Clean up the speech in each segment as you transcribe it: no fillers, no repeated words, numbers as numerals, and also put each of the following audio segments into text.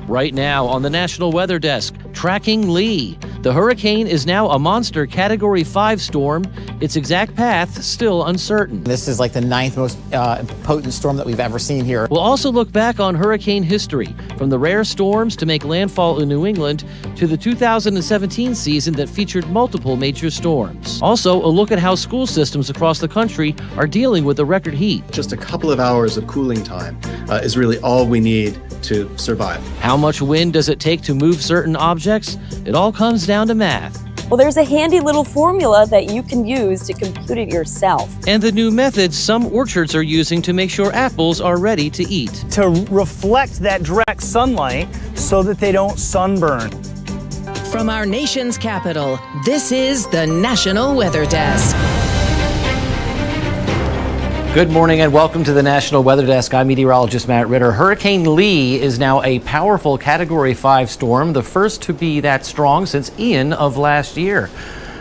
Right now on the National Weather Desk, tracking Lee. The hurricane is now a monster Category 5 storm. Its exact path still uncertain. This is like the 9th most potent storm that we've ever seen here. We'll also look back on hurricane history, from the rare storms to make landfall in New England to the 2017 season that featured multiple major storms. Also, a look at how school systems across the country are dealing with the record heat. Just a couple of hours of cooling time is really all we need to survive. How much wind does it take to move certain objects? It all comes down to math. Well, there's a handy little formula that you can use to compute it yourself. And the new methods some orchards are using to make sure apples are ready to eat. To reflect that direct sunlight so that they don't sunburn. From our nation's capital, this is the National Weather Desk. Good morning and welcome to the National Weather Desk. I'm meteorologist Matt Ritter. Hurricane Lee is now a powerful Category 5 storm, the first to be that strong since Ian of last year.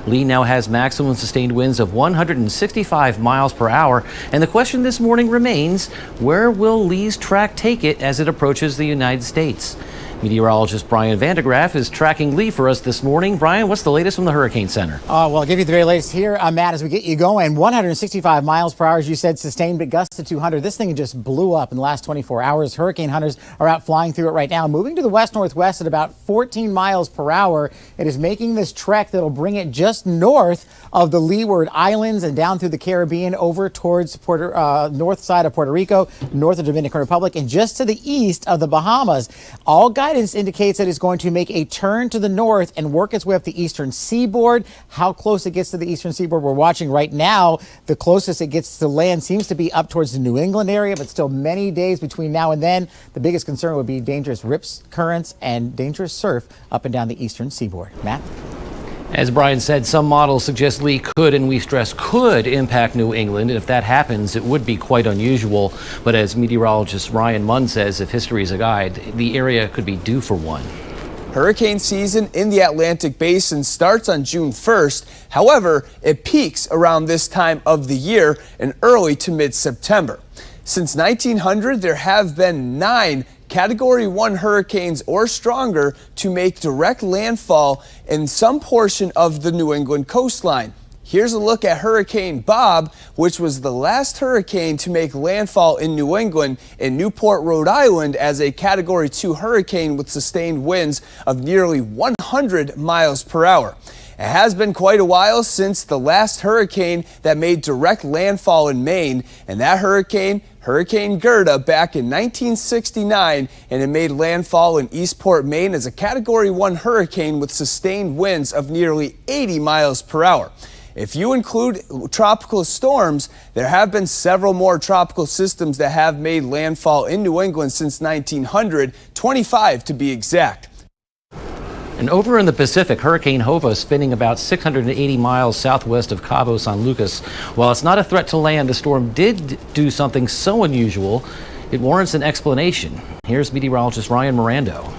Lee now has maximum sustained winds of 165 miles per hour. And the question this morning remains, where will Lee's track take it as it approaches the United States? Meteorologist Brian Vandegraff is tracking Lee for us this morning. Brian, what's the latest from the Hurricane Center? Well, I'll give you the very latest here, Matt, as we get you going. 165 miles per hour, as you said, sustained, but gusts to 200. This thing just blew up in the last 24 hours. Hurricane hunters are out flying through it right now, moving to the west-northwest at about 14 miles per hour. It is making this trek that'll bring it just north of the Leeward Islands and down through the Caribbean over towards north side of Puerto Rico, north of Dominican Republic, and just to the east of the Bahamas. All guidance indicates that it's going to make a turn to the north and work its way up the eastern seaboard. How close it gets to the eastern seaboard we're watching right now. The closest it gets to land seems to be up towards the New England area, but still many days between now and then. The biggest concern would be dangerous rips, currents, and dangerous surf up and down the eastern seaboard. Matt? As Brian said, some models suggest Lee could, and we stress could, impact New England. And if that happens, it would be quite unusual. But as meteorologist Ryan Munn says, if history is a guide, the area could be due for one. Hurricane season in the Atlantic Basin starts on June 1st. However, it peaks around this time of the year in early to mid-September. Since 1900, there have been 9 Category 1 hurricanes or stronger to make direct landfall in some portion of the New England coastline. Here's a look at Hurricane Bob, which was the last hurricane to make landfall in New England in Newport, Rhode Island as a Category 2 hurricane with sustained winds of nearly 100 miles per hour. It has been quite a while since the last hurricane that made direct landfall in Maine, and that hurricane, Hurricane Gerda, back in 1969, and it made landfall in Eastport, Maine as a Category 1 hurricane with sustained winds of nearly 80 miles per hour. If you include tropical storms, there have been several more tropical systems that have made landfall in New England since 1900, 25 to be exact. And over in the Pacific, Hurricane Hova is spinning about 680 miles southwest of Cabo San Lucas. While it's not a threat to land, the storm did do something so unusual, it warrants an explanation. Here's meteorologist Ryan Mirando.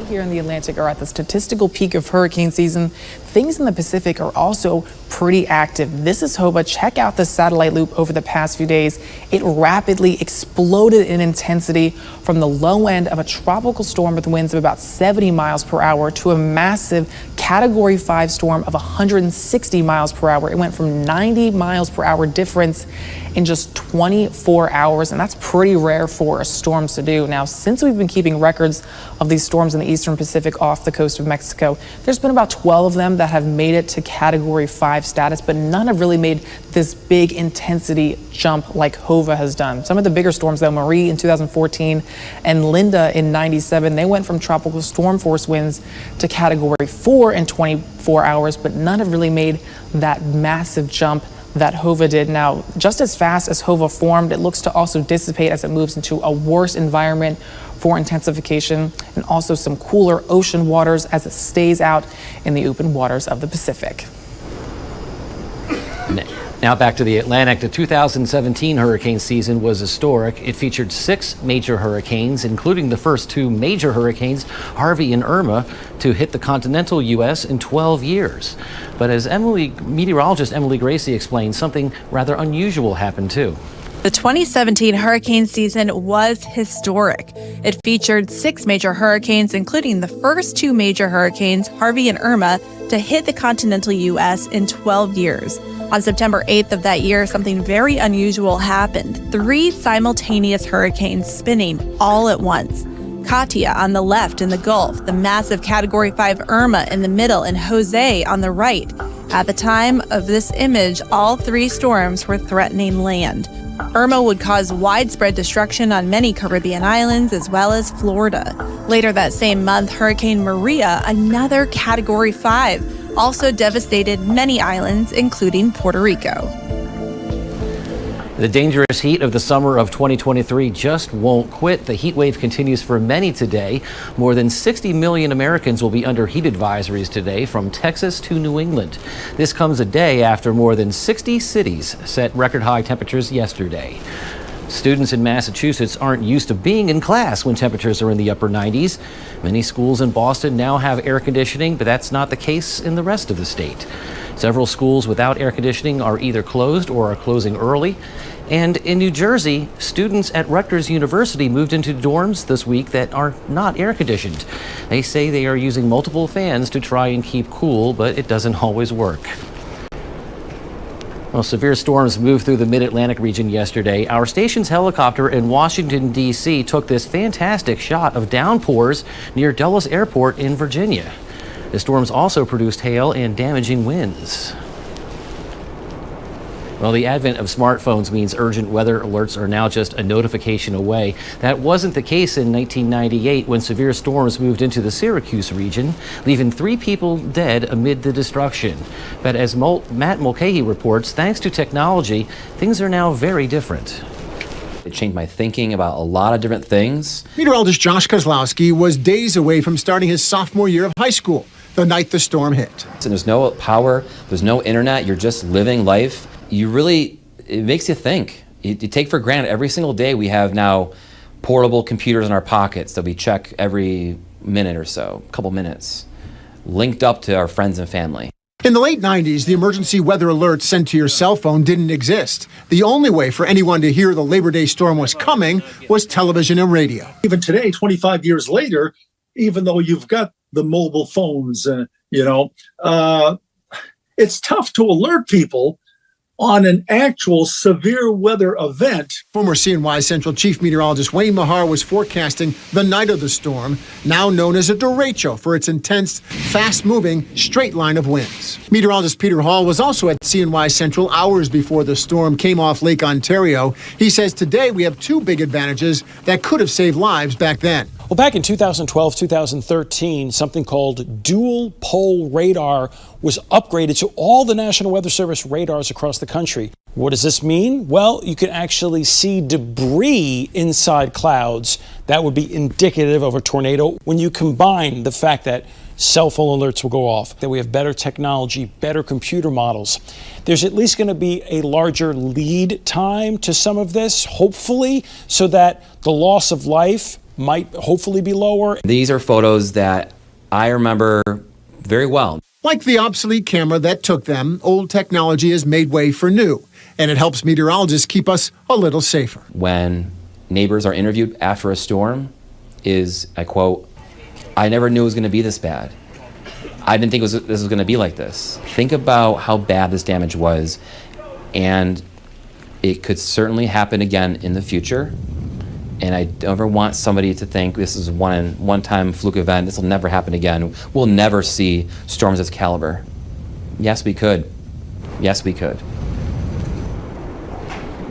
Here in the Atlantic are at the statistical peak of hurricane season. Things in the Pacific are also pretty active. This is Hova. Check out the satellite loop over the past few days. It rapidly exploded in intensity from the low end of a tropical storm with winds of about 70 miles per hour to a massive Category 5 storm of 160 miles per hour. It went from 90 miles per hour difference in just 24 hours, and that's pretty rare for storms to do. Now, since we've been keeping records of these storms in the eastern Pacific off the coast of Mexico, there's been about 12 of them that have made it to Category 5 status, but none have really made this big intensity jump like Hova has done. Some of the bigger storms, though, Marie in 2014 and Linda in 97, they went from tropical storm force winds to Category 4 in 24 hours, but none have really made that massive jump that Hova did. Now, just as fast as Hova formed, it looks to also dissipate as it moves into a worse environment for intensification, and also some cooler ocean waters as it stays out in the open waters of the Pacific. Now back to the Atlantic. The 2017 hurricane season was historic. It featured 6 major hurricanes, including the first 2 major hurricanes, Harvey and Irma, to hit the continental U.S. in 12 years. But as meteorologist Emily Gracie explained, something rather unusual happened too. The 2017 hurricane season was historic. It featured 6 major hurricanes, including the first 2 major hurricanes, Harvey and Irma, to hit the continental U.S. in 12 years. On September 8th of that year, something very unusual happened. 3 simultaneous hurricanes spinning all at once. Katia on the left in the Gulf, the massive Category 5 Irma in the middle, and Jose on the right. At the time of this image, all 3 storms were threatening land. Irma would cause widespread destruction on many Caribbean islands as well as Florida. Later that same month, Hurricane Maria, another Category 5, also devastated many islands, including Puerto Rico. The dangerous heat of the summer of 2023 just won't quit. The heat wave continues for many today. More than 60 million Americans will be under heat advisories today from Texas to New England. This comes a day after more than 60 cities set record high temperatures yesterday. Students in Massachusetts aren't used to being in class when temperatures are in the upper 90s. Many schools in Boston now have air conditioning, but that's not the case in the rest of the state. Several schools without air conditioning are either closed or are closing early. And in New Jersey, students at Rutgers University moved into dorms this week that are not air conditioned. They say they are using multiple fans to try and keep cool, but it doesn't always work. Well, severe storms moved through the mid-Atlantic region yesterday. Our station's helicopter in Washington, D.C. took this fantastic shot of downpours near Dulles Airport in Virginia. The storms also produced hail and damaging winds. Well, the advent of smartphones means urgent weather alerts are now just a notification away. That wasn't the case in 1998 when severe storms moved into the Syracuse region, leaving 3 people dead amid the destruction. But as Matt Mulcahy reports, thanks to technology, things are now very different. It changed my thinking about a lot of different things. Meteorologist Josh Kozlowski was days away from starting his sophomore year of high school the night the storm hit. And there's no power, there's no internet, you're just living life. It makes you think. You take for granted every single day we have now portable computers in our pockets that we check every minute or so, a couple minutes, linked up to our friends and family. In the late 90s, the emergency weather alert sent to your cell phone didn't exist. The only way for anyone to hear the Labor Day storm was coming was television and radio. Even today, 25 years later, even though you've got the mobile phones, it's tough to alert people on an actual severe weather event. Former CNY Central Chief Meteorologist Wayne Mahar was forecasting the night of the storm, now known as a derecho for its intense, fast-moving, straight line of winds. Meteorologist Peter Hall was also at CNY Central hours before the storm came off Lake Ontario. He says today we have 2 big advantages that could have saved lives back then. Well, back in 2012, 2013, something called dual pole radar was upgraded to all the National Weather Service radars across the country. What does this mean? Well, you can actually see debris inside clouds. That would be indicative of a tornado. When you combine the fact that cell phone alerts will go off, that we have better technology, better computer models, there's at least going to be a larger lead time to some of this, hopefully, so that the loss of life might hopefully be lower. These are photos that I remember very well. Like the obsolete camera that took them, old technology has made way for new, and it helps meteorologists keep us a little safer. When neighbors are interviewed after a storm is, I quote, "I never knew it was going to be this bad. I didn't think this was going to be like this." Think about how bad this damage was, and it could certainly happen again in the future. And I never want somebody to think this is one-time fluke event. This will never happen again. We'll never see storms of this caliber. Yes, we could. Yes, we could.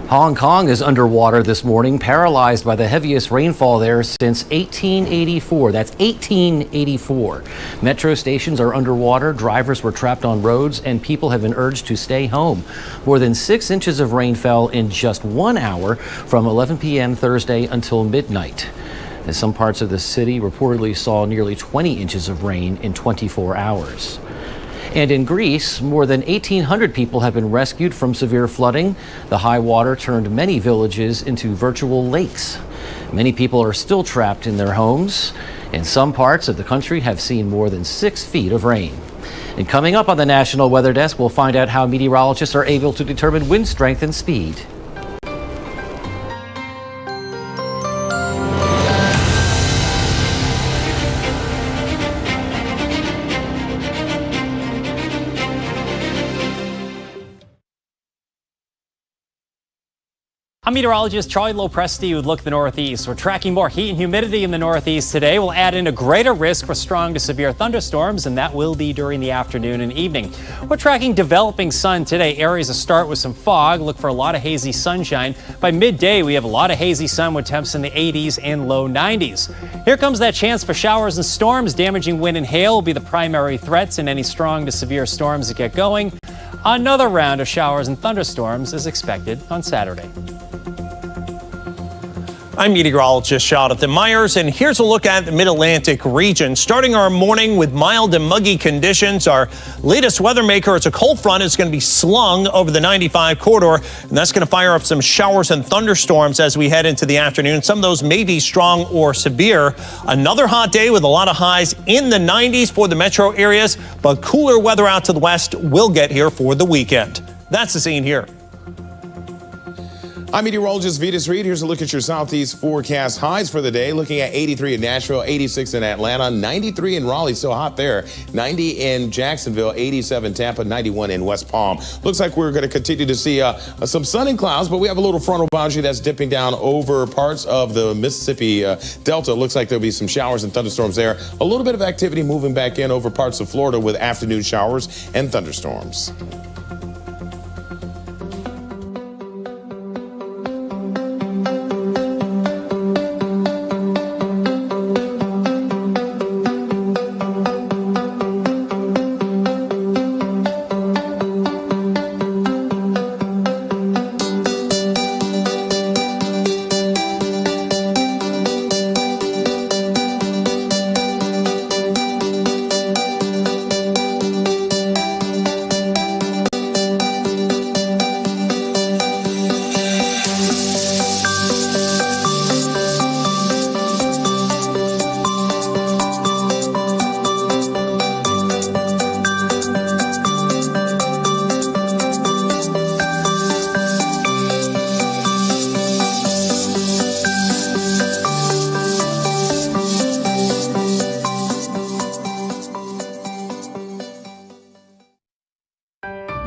Hong Kong is underwater this morning, paralyzed by the heaviest rainfall there since 1884. That's 1884. Metro stations are underwater, drivers were trapped on roads, and people have been urged to stay home. More than 6 inches of rain fell in just 1 hour from 11 p.m. Thursday until midnight. As some parts of the city reportedly saw nearly 20 inches of rain in 24 hours. And in Greece, more than 1,800 people have been rescued from severe flooding. The high water turned many villages into virtual lakes. Many people are still trapped in their homes, and some parts of the country have seen more than 6 feet of rain. And coming up on the National Weather Desk, we'll find out how meteorologists are able to determine wind strength and speed. meteorologist Charlie Lopresti with Look at the Northeast. We're tracking more heat and humidity in the Northeast today. We'll add in a greater risk for strong to severe thunderstorms, and that will be during the afternoon and evening. We're tracking developing sun today. Areas that start with some fog. Look for a lot of hazy sunshine. By midday, we have a lot of hazy sun with temps in the 80s and low 90s. Here comes that chance for showers and storms. Damaging wind and hail will be the primary threats in any strong to severe storms that get going. Another round of showers and thunderstorms is expected on Saturday. I'm meteorologist Jonathan Myers, and here's a look at the Mid-Atlantic region. Starting our morning with mild and muggy conditions. Our latest weather maker, it's a cold front, is going to be slung over the 95 corridor, and that's going to fire up some showers and thunderstorms as we head into the afternoon. Some of those may be strong or severe. Another hot day with a lot of highs in the 90s for the metro areas, but cooler weather out to the west will get here for the weekend. That's the scene here. I'm meteorologist Vitas Reed. Here's a look at your southeast forecast highs for the day. Looking at 83 in Nashville, 86 in Atlanta, 93 in Raleigh, still hot there, 90 in Jacksonville, 87 Tampa, 91 in West Palm. Looks like we're going to continue to see some sun and clouds, but we have a little frontal boundary that's dipping down over parts of the Mississippi Delta. Looks like there'll be some showers and thunderstorms there. A little bit of activity moving back in over parts of Florida with afternoon showers and thunderstorms.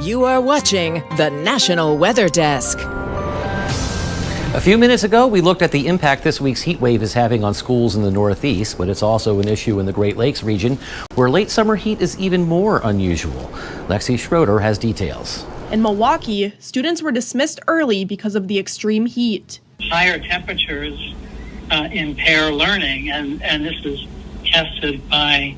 You are watching the National Weather Desk. A few minutes ago, we looked at the impact this week's heat wave is having on schools in the Northeast, but it's also an issue in the Great Lakes region, where late summer heat is even more unusual. Lexi Schroeder has details. In Milwaukee, students were dismissed early because of the extreme heat. Higher temperatures impair learning, and this is tested by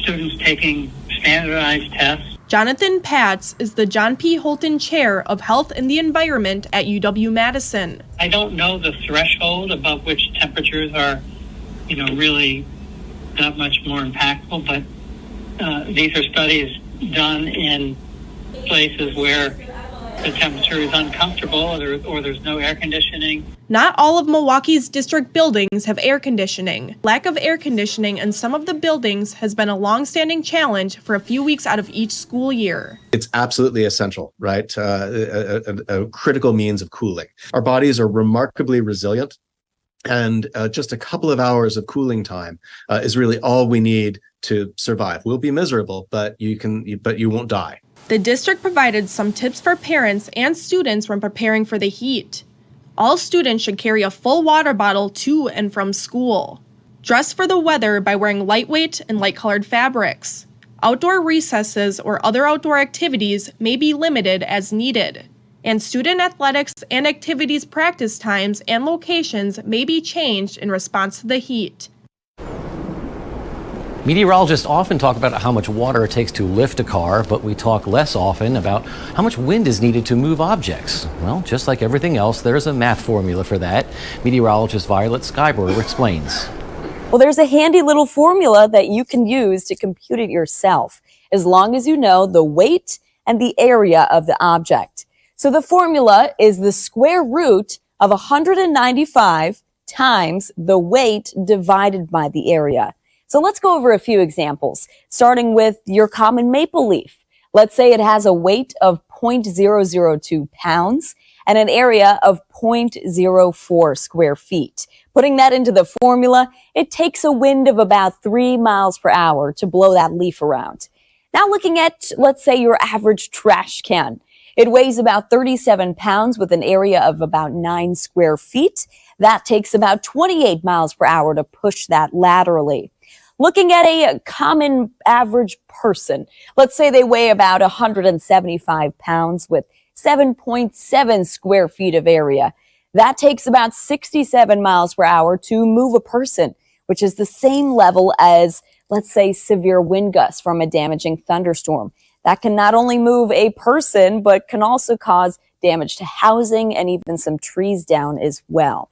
students taking standardized tests. Jonathan Patz is the John P. Holton Chair of Health and the Environment at UW-Madison. I don't know the threshold above which temperatures are, really that much more impactful, but these are studies done in places where the temperature is uncomfortable or there's no air conditioning. Not all of Milwaukee's district buildings have air conditioning. Lack of air conditioning in some of the buildings has been a long-standing challenge for a few weeks out of each school year. It's absolutely essential, right? A critical means of cooling. Our bodies are remarkably resilient, and just a couple of hours of cooling time is really all we need to survive. We'll be miserable, but you won't die. The district provided some tips for parents and students when preparing for the heat. All students should carry a full water bottle to and from school. Dress for the weather by wearing lightweight and light-colored fabrics. Outdoor recesses or other outdoor activities may be limited as needed. And student athletics and activities practice times and locations may be changed in response to the heat. Meteorologists often talk about how much water it takes to lift a car, but we talk less often about how much wind is needed to move objects. Well, just like everything else, there's a math formula for that. Meteorologist Violet Skyberger explains. Well, there's a handy little formula that you can use to compute it yourself, as long as you know the weight and the area of the object. So the formula is the square root of 195 times the weight divided by the area. So let's go over a few examples, starting with your common maple leaf. Let's say it has a weight of 0.002 pounds and an area of 0.04 square feet. Putting that into the formula, it takes a wind of about 3 miles per hour to blow that leaf around. Now looking at, let's say, your average trash can. It weighs about 37 pounds with an area of about 9 square feet. That takes about 28 miles per hour to push that laterally. Looking at a common average person, let's say they weigh about 175 pounds with 7.7 square feet of area. That takes about 67 miles per hour to move a person, which is the same level as, let's say, severe wind gusts from a damaging thunderstorm. That can not only move a person, but can also cause damage to housing and even some trees down as well.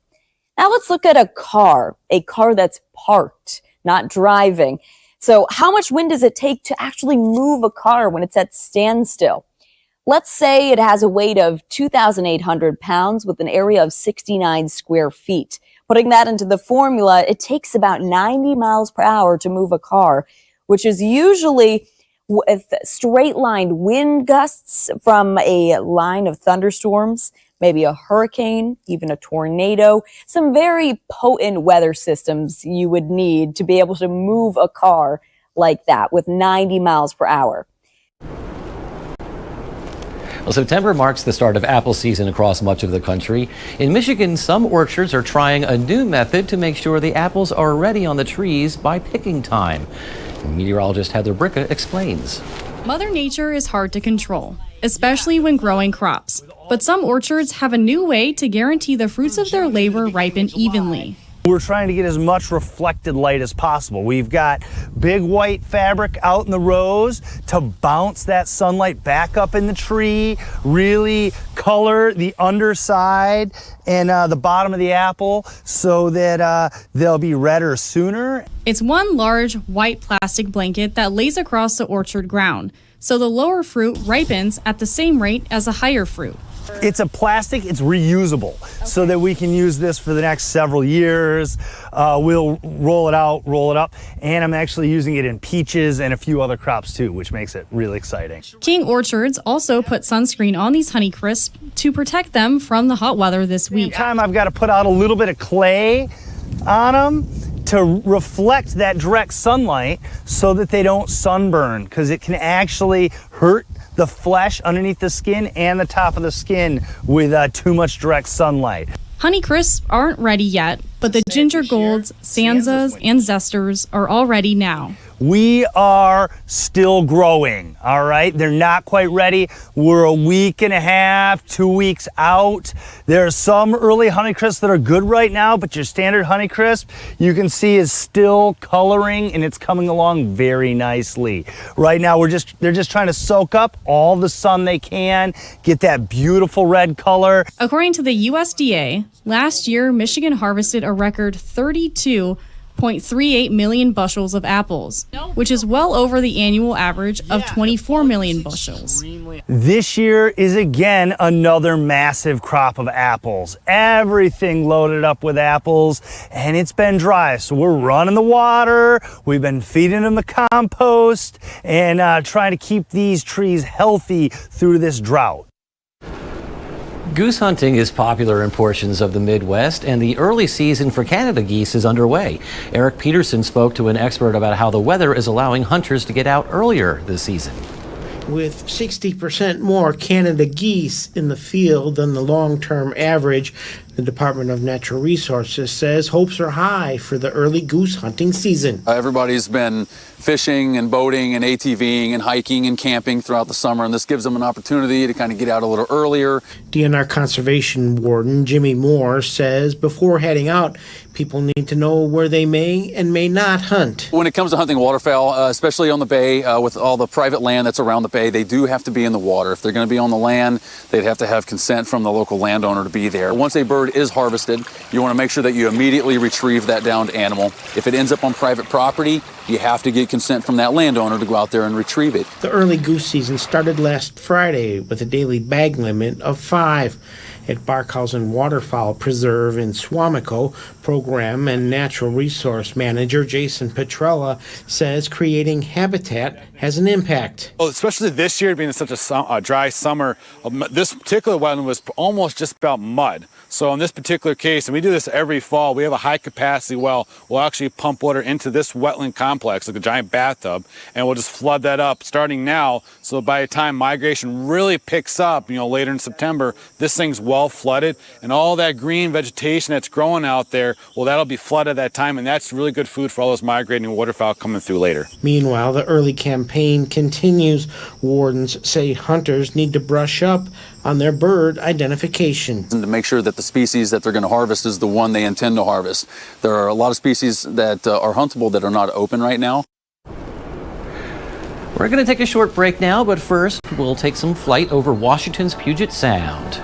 Now let's look at a car that's parked, not driving. So how much wind does it take to actually move a car when it's at standstill? Let's say it has a weight of 2,800 pounds with an area of 69 square feet. Putting that into the formula, it takes about 90 miles per hour to move a car, which is usually with straight-line wind gusts from a line of thunderstorms, maybe a hurricane, even a tornado, some very potent weather systems you would need to be able to move a car like that with 90 miles per hour. Well, September marks the start of apple season across much of the country. In Michigan, some orchards are trying a new method to make sure the apples are ready on the trees by picking time. Meteorologist Heather Bricka explains. Mother Nature is hard to control, especially when growing crops. But some orchards have a new way to guarantee the fruits of their labor ripen evenly. We're trying to get as much reflected light as possible. We've got big white fabric out in the rows to bounce that sunlight back up in the tree, really color the underside and the bottom of the apple so that they'll be redder sooner. It's one large white plastic blanket that lays across the orchard ground, so the lower fruit ripens at the same rate as the higher fruit. It's a plastic, it's reusable, so that we can use this for the next several years. We'll roll it out, roll it up, and I'm actually using it in peaches and a few other crops too, which makes it really exciting. King Orchards also put sunscreen on these Honeycrisp to protect them from the hot weather this week. Time I've got to put out a little bit of clay on them to reflect that direct sunlight so that they don't sunburn, because it can actually hurt the flesh underneath the skin and the top of the skin with too much direct sunlight. Honeycrisp aren't ready yet, but the Ginger Golds, Sanzas, and Zesters are all ready now. We are still growing, all right? They're not quite ready. We're a week and a half, 2 weeks out. There are some early Honeycrisp that are good right now, but your standard Honeycrisp, you can see, is still coloring and it's coming along very nicely. Right now, they're just trying to soak up all the sun they can, get that beautiful red color. According to the USDA, last year, Michigan harvested a record 32.38 million bushels of apples, which is well over the annual average of 24 million bushels. This year is again another massive crop of apples. Everything loaded up with apples, and it's been dry, so we're running the water, we've been feeding them the compost, and trying to keep these trees healthy through this drought. Goose hunting is popular in portions of the Midwest, and the early season for Canada geese is underway. Eric Peterson spoke to an expert about how the weather is allowing hunters to get out earlier this season. With 60% more Canada geese in the field than the long-term average, the Department of Natural Resources says hopes are high for the early goose hunting season. Everybody's been fishing and boating and ATVing and hiking and camping throughout the summer, and this gives them an opportunity to kind of get out a little earlier. DNR Conservation Warden Jimmy Moore says before heading out, people need to know where they may and may not hunt. When it comes to hunting waterfowl, especially on the bay, with all the private land that's around the bay, they do have to be in the water. If they're going to be on the land, they'd have to have consent from the local landowner to be there. Once a bird is harvested, you want to make sure that you immediately retrieve that downed animal. If it ends up on private property, you have to get consent from that landowner to go out there and retrieve it. The early goose season started last Friday with a daily bag limit of 5. at Barkhausen Waterfowl Preserve in Swamico. Program and Natural Resource Manager Jason Petrella says creating habitat has an impact. Oh, especially this year being such a dry summer, this particular wetland was almost just about mud. So in this particular case, and we do this every fall, we have a high capacity well. We'll actually pump water into this wetland complex, like a giant bathtub, and we'll just flood that up starting now. So by the time migration really picks up, later in September, this thing's well flooded, and all that green vegetation that's growing out there, well, that'll be flooded at that time, and that's really good food for all those migrating waterfowl coming through later. Meanwhile, the early campaign continues. Wardens say hunters need to brush up on their bird identification. And to make sure that the species that they're going to harvest is the one they intend to harvest. There are a lot of species that are huntable that are not open right now. We're going to take a short break now, but first we'll take some flight over Washington's Puget Sound.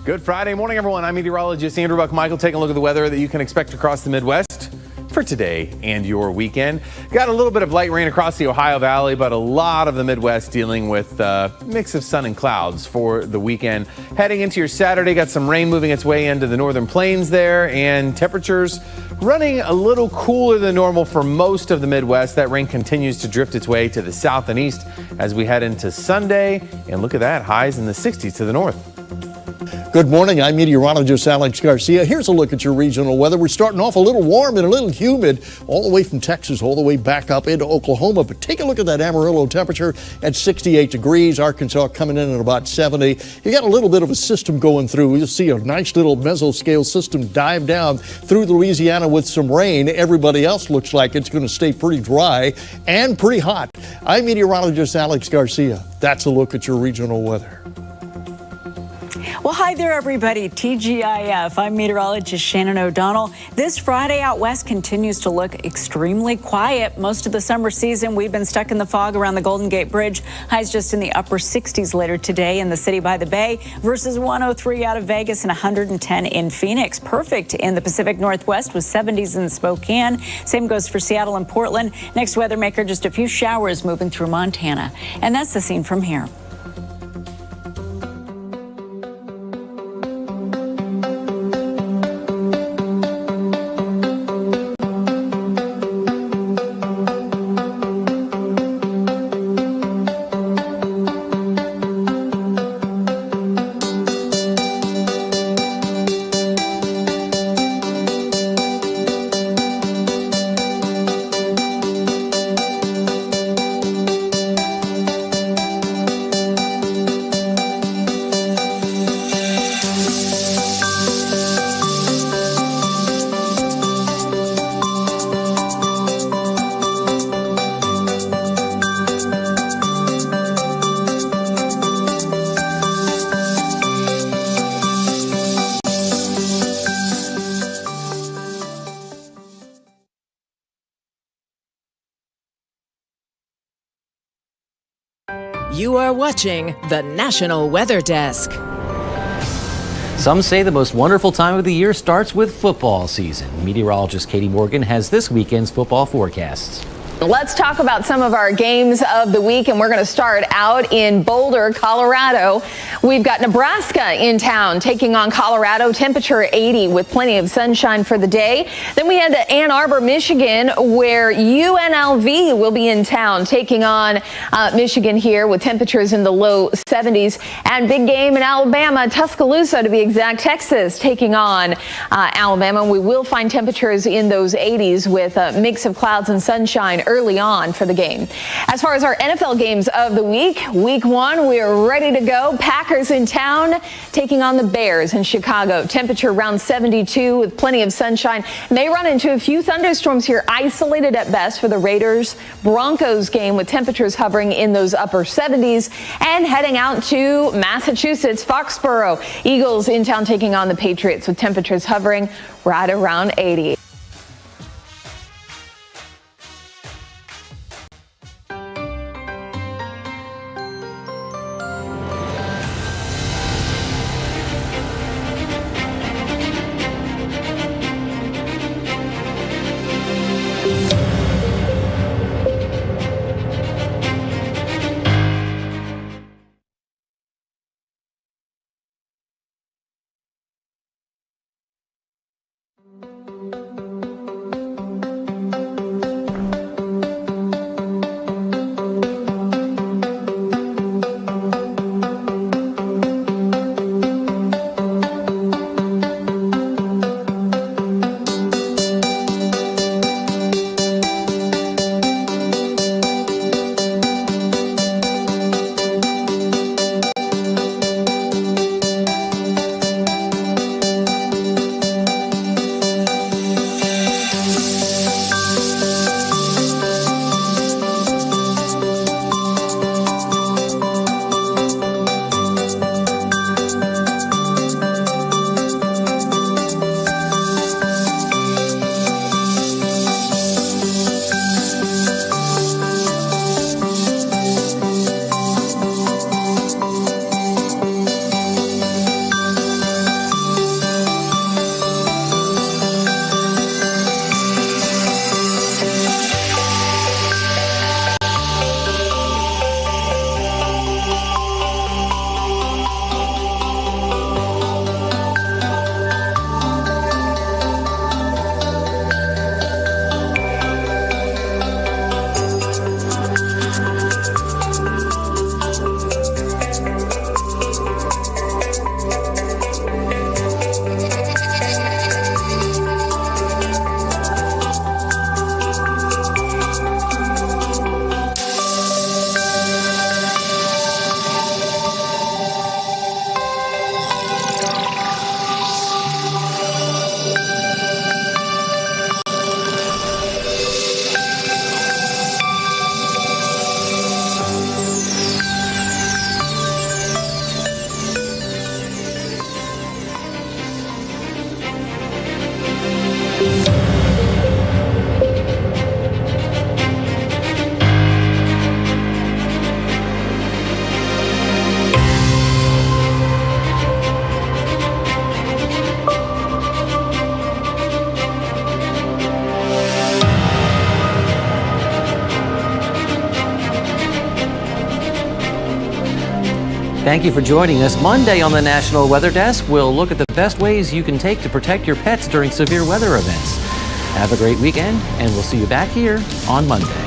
Good Friday morning, everyone. I'm meteorologist Andrew Buck-Michael taking a look at the weather that you can expect across the Midwest for today and your weekend. Got a little bit of light rain across the Ohio Valley, but a lot of the Midwest dealing with a mix of sun and clouds for the weekend. Heading into your Saturday, got some rain moving its way into the northern plains there, and temperatures running a little cooler than normal for most of the Midwest. That rain continues to drift its way to the south and east as we head into Sunday. And look at that, highs in the 60s to the north. Good morning, I'm meteorologist Alex Garcia. Here's a look at your regional weather. We're starting off a little warm and a little humid all the way from Texas, all the way back up into Oklahoma. But take a look at that Amarillo temperature at 68 degrees. Arkansas coming in at about 70. You got a little bit of a system going through. You'll see a nice little mesoscale system dive down through Louisiana with some rain. Everybody else looks like it's going to stay pretty dry and pretty hot. I'm meteorologist Alex Garcia. That's a look at your regional weather. Well, hi there, everybody. TGIF. I'm meteorologist Shannon O'Donnell. This Friday out west continues to look extremely quiet. Most of the summer season, we've been stuck in the fog around the Golden Gate Bridge. Highs just in the upper 60s later today in the city by the bay versus 103 out of Vegas and 110 in Phoenix. Perfect in the Pacific Northwest with 70s in Spokane. Same goes for Seattle and Portland. Next weather maker, just a few showers moving through Montana. And that's the scene from here. You are watching the National Weather Desk. Some say the most wonderful time of the year starts with football season. Meteorologist Katie Morgan has this weekend's football forecasts. Let's talk about some of our games of the week, and we're going to start out in Boulder, Colorado. We've got Nebraska in town taking on Colorado, temperature 80 with plenty of sunshine for the day. Then we head to Ann Arbor, Michigan, where UNLV will be in town taking on Michigan here with temperatures in the low 70s. And big game in Alabama, Tuscaloosa to be exact, Texas taking on Alabama. We will find temperatures in those 80s with a mix of clouds and sunshine early on for the game. As far as our NFL games of the week, week 1, we are ready to go. Packers in town taking on the Bears in Chicago. Temperature around 72 with plenty of sunshine. May run into a few thunderstorms here, isolated at best for the Raiders Broncos game with temperatures hovering in those upper 70s. And heading out to Massachusetts, Foxborough. Eagles in town taking on the Patriots with temperatures hovering right around 80. Thank you for joining us. Monday on the National Weather Desk, we'll look at the best ways you can take to protect your pets during severe weather events. Have a great weekend, and we'll see you back here on Monday.